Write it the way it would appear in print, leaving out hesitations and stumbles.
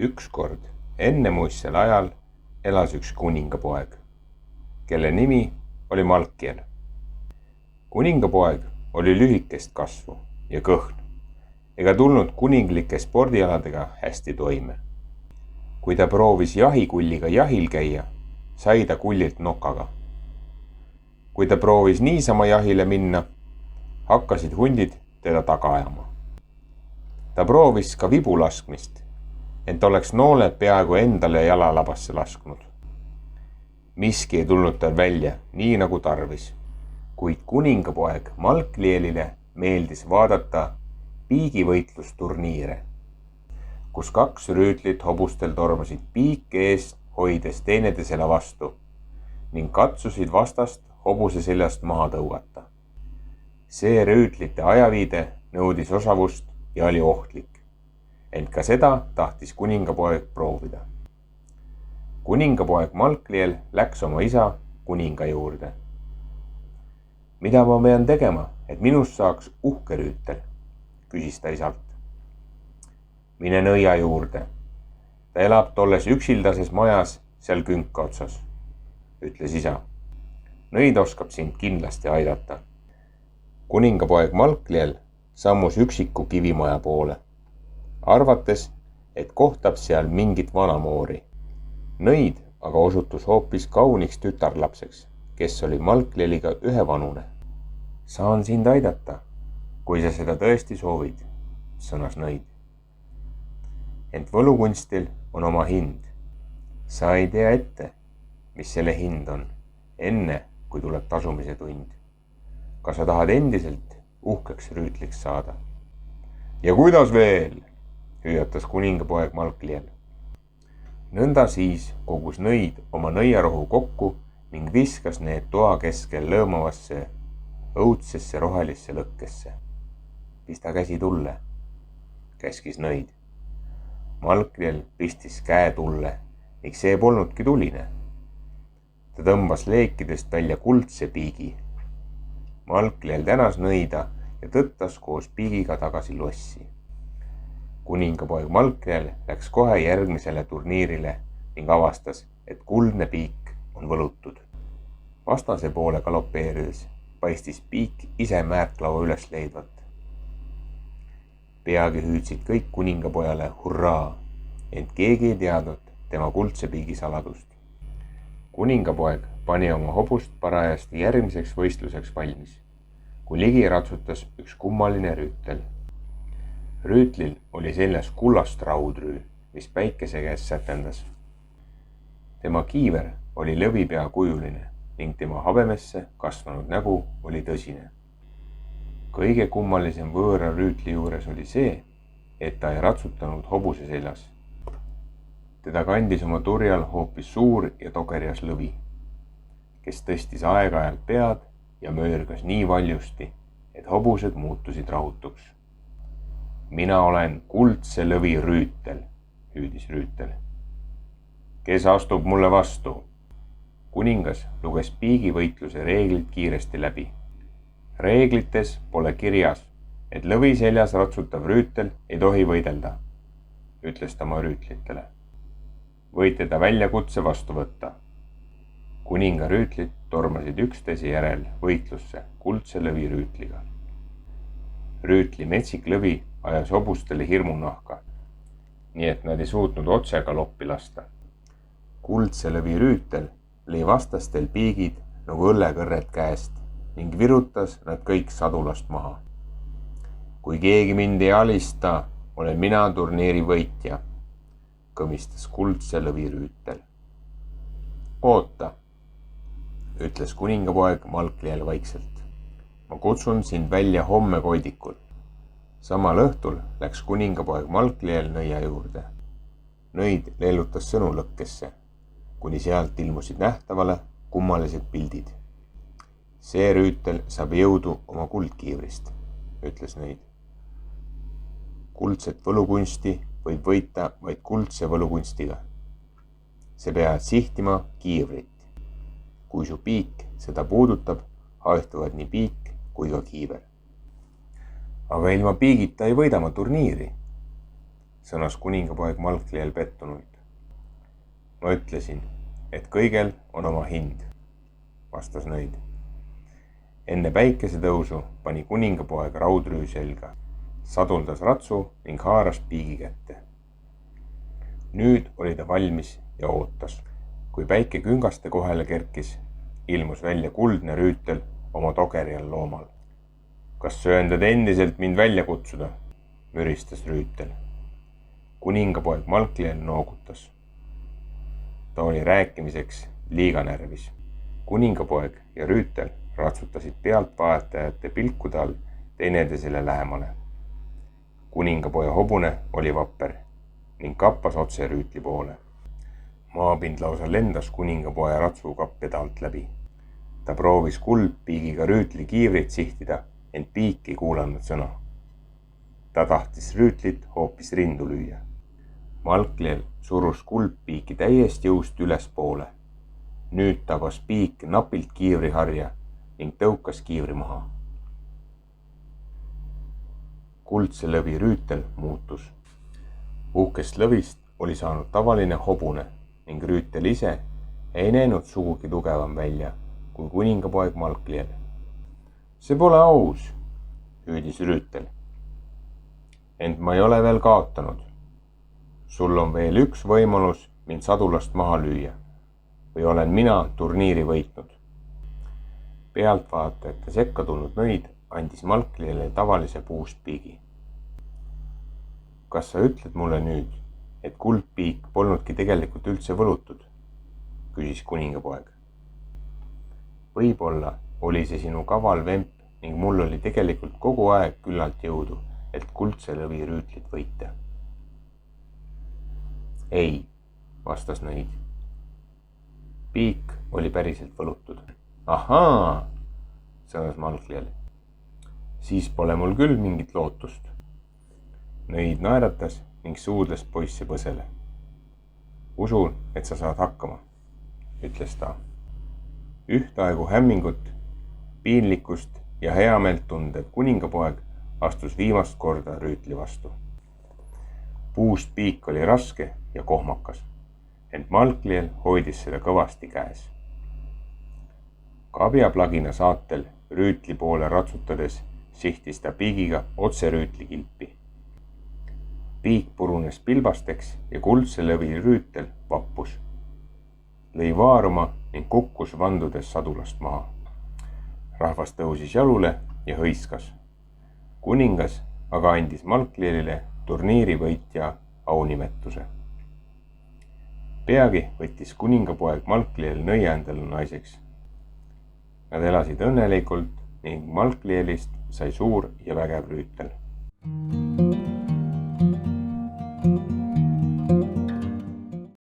Ükskord ennemuistsel ajal elas üks kuningapoeg, kelle nimi oli Malkiel. Kuningapoeg oli lühikest kasvu ja kõhn ega tulnud kuninglike spordialadega hästi toime. Kui ta proovis jahikulliga jahil käia, sai ta kullilt nokaga. Kui ta proovis niisama jahile minna, hakkasid hundid teda taga ajama. Ta proovis ka vibu laskmist, ent oleks nooled peaaegu endale jalalabasse lasknud. Miski ei tulnud tal välja nii nagu tarvis, kuid kuningapoeg Malklielile meeldis vaadata piigivõitlusturniire, kus kaks rüütlit hobustel tormasid piike eest hoides teineteisele vastu ning katsusid vastast hobuse seljast maha tõugata. See rüütlite ajaviide nõudis osavust ja oli ohtlik, ent ka seda tahtis kuningapoeg proovida. Kuningapoeg Malkliel läks oma isa kuninga juurde. Mida ma pean tegema, et minust saaks uhke rüütel, küsis ta isalt. Mine nõia juurde. Ta elab tolles üksildases majas seal künka otsas, ütles isa. Nõid oskab sind kindlasti aidata. Kuningapoeg Malkliel sammus üksiku kivimaja poole, arvates, et kohtab seal mingit vanamoori. Nõid aga osutus hoopis kauniks tütarlapseks, kes oli Malklieliga ühevanune. Saan sind aidata, kui sa seda tõesti soovid, sõnas nõid. Ent võlukunstil on oma hind. Sa ei tea ette, mis selle hind on, enne kui tuleb tasumise tund. Kas sa tahad endiselt uhkeks rüütliks saada? Ja kuidas veel, hüüatas kuningapoeg Malkliel. Nõnda siis kogus nõid oma nõiarohu kokku ning viskas need toa keskel lõõmavasse õudsesse rohelisse lõkkesse. Pista käsi tulle, käskis nõid. Malkliel pistis käe tulle ning see polnudki tuline. Ta tõmbas leekidest välja kuldse piigi. Malkliel tänas nõida ja tõttas koos piigiga tagasi lossi. Kuningapoeg Malkliel läks kohe järgmisele turniirile ning avastas, et kuldne piik on võlutud. Vastase poole galopeerides paistis piik ise märklaua üles leidvat. Peagi hüüdsid kõik kuningapojale hurraa, ent keegi ei teadnud tema kuldse piigi saladust. Kuningapoeg pani oma hobust parajasti järgmiseks võistluseks valmis, kui ligi ratsutas üks kummaline rüütel. Rüütlil oli seljas kullast raudrüü, mis päikese käes sätendas. Tema kiiver oli lõvipea kujuline ning tema habemesse kasvanud nägu oli tõsine. Kõige kummalisem võõra rüütli juures oli see, et ta ei ratsutanud hobuse seljas. Teda kandis oma turjal hoopis suur ja togerjas lõvi, kes tõstis aeg-ajalt pead ja möörgas nii valjusti, et hobused muutusid rahutuks. Mina olen kuldse lõvi rüütel, hüüdis rüütel. Kes astub mulle vastu? Kuningas luges piigivõitluse reeglid kiiresti läbi. Reeglites pole kirjas, et lõvi seljas ratsutav rüütel ei tohi võidelda, ütles ta oma rüütlitele. Võite ta väljakutse vastu võtta. Kuninga rüütlid tormasid üksteise järel võitlusse kuldse lõvi rüütliga. Rüütli metsik lõvi ajas hobustele hirmunahka, nii et nad ei suutnud otse galoppi lasta. Kuldse lõvi rüütel lõi vastastel piigid nagu õllekõrred käest ning virutas nad kõik sadulast maha. Kui keegi mind ei alista, olen mina turniiri võitja, kõmistas kuldse lõvi rüütel. Oota, ütles kuningapoeg Malkliel vaikselt. Ma kutsun sind välja homme koidikul. Samal õhtul läks kuningapoeg Malkliel nõia juurde. Nõid leelutas sõnu lõkkesse, kuni sealt ilmusid nähtavale kummalised pildid. See rüütel saab jõudu oma kuldkiivrist, ütles nõid. Kuldset võlukunsti võib võita vaid kuldse võlukunstiga. See pead sihtima kiivrit. Kui su piik seda puudutab, haihtuvad nii piik kui ka kiiver. Aga ilma piigita ei võida ma turniiri. sõnas kuningapoeg Malkliel pettunult. Ma ütlesin, et kõigel on oma hind, vastas nõid. Enne päikesetõusu pani kuningapoeg raudrüü selga, saduldas ratsu ning haaras piigi kätte. Nüüd oli ta valmis ja ootas. Kui päike küngaste kohale kerkis, ilmus välja kuldne rüütel oma togerjal loomal. Kas sööndad endiselt mind välja kutsuda? Müristas rüütel. Kuningapoeg Malkliel noogutas. Ta oli rääkimiseks liiga närvis. Kuningapoeg ja rüütel ratsutasid pealtvaatajate pilkude all teineteisele lähemale. Kuningapoja hobune oli vapper ning kappas otse rüütli poole. Maapind lausa lendas kuningapoja ratsukappide alt läbi. Ta proovis kuldpiigiga rüütli kiivrit sihtida, ent piik ei kuulanud sõna. Ta tahtis rüütlit hoopis rindu lüüa. Malkliel surus kuldpiiki täiesti jõust ülespoole. Nüüd tabas piik napilt kiivriharja ning tõukas kiivri maha. Kuldse lõvi rüütel muutus. Uhkest lõvist oli saanud tavaline hobune ning rüütel ise ei näinud sugugi tugevam välja kui kuningapoeg Malkliel. See pole aus, hüüdis rüütel. Ent ma ei ole veel kaotanud. Sul on veel üks võimalus mind sadulast maha lüüa või olen mina turniiri võitnud. Pealtvaatajate sekka tulnud nõid andis Malkliele tavalise puustpiigi. Kas sa ütled mulle nüüd, et kuldpiik polnudki tegelikult üldse võlutud? Küsis kuningapoeg. Võib-olla oli see sinu kaval vemp ning mul oli tegelikult kogu aeg küllalt jõudu, et kuldse lõvi rüütlit võita. Ei, vastas nõid. Piik oli päriselt võlutud. Ahaa, sõnas Malkliel. Siis pole mul küll mingit lootust. Nõid naeratas ning suudles poissi põsele. Usun, et sa saad hakkama, ütles ta. Ühtaegu hämmingut, piinlikkust ja heameelt tundev kuningapoeg astus viimast korda rüütli vastu. Puust piik oli raske ja kohmakas, ent Malkliel hoidis seda kõvasti käes. Kabjaplagina saatel rüütli poole ratsutades sihtis ta piigiga otse rüütli kilpi. Piik purunes pilbasteks ja kuldse lõvi rüütel vappus. Lõi vaaruma ning kukkus vandudes sadulast maha. Rahvas tõusis jalule ja hõiskas. Kuningas aga andis Malklielile turniiri võitja aunimetuse. Peagi võttis kuningapoeg Malkliel nõia endale naiseks. Nad elasid õnnelikult ning Malklielist sai suur ja vägev rüütel.